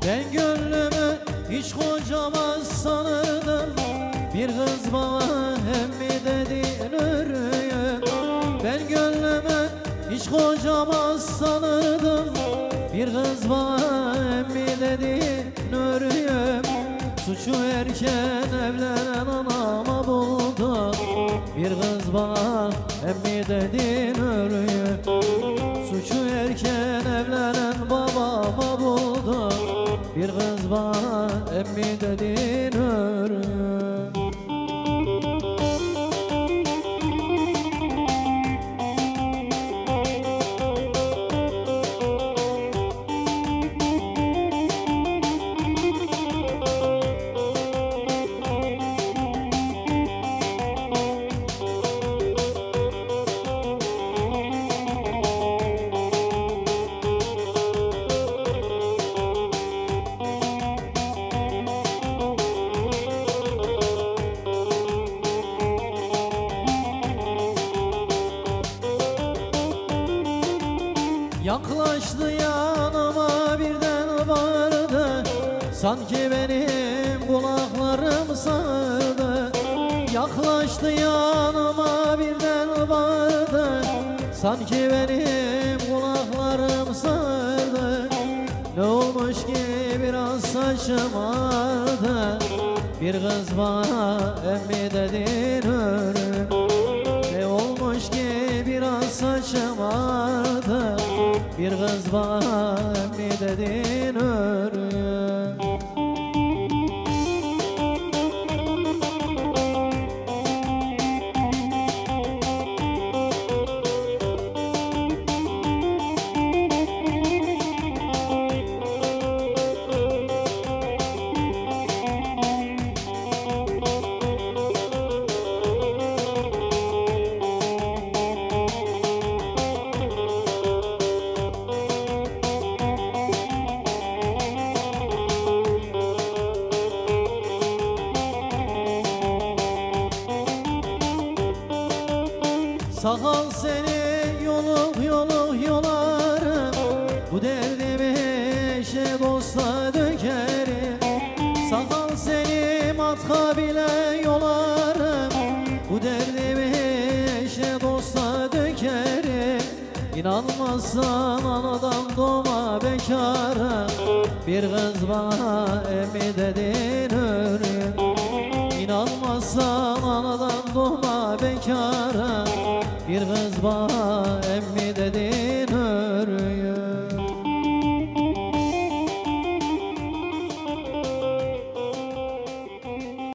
Ben gönlümü hiç kocamaz sanırdım, bir kız bana emmi dedin örüyüm. Ben gönlümü hiç kocamaz sanırdım, bir kız bana emmi dedin örüyüm. Suçu erken evlenen anama buldu, bir kız bana emmi dedin örüyüm. Suçu erken evlenen babama buldu, bir kız bana emmi dedin örüyüm. Yaklaştı yanıma birden bağırdı, sanki benim kulaklarım sağırdı. Yaklaştı yanıma birden bağırdı, sanki benim kulaklarım sağırdı. Ne olmuş ki biraz saçım ağardı, bir kız bana emmi dedin örüm. Ne olmuş ki biraz saçım ağardı, bir kız bana emmi dedin örüyüm. Sakal seni yoluk yoluk yolarım, bu derdimi eşe dosta dökerim. Sakal seni matka bile yolarım, bu derdimi eşe dosta dökerim. İnanmazsan anadan doğma bekarım, bir kız bana emmi dedin örüyüm. İnanmazsan anadan doğma bekarım, bir kız bana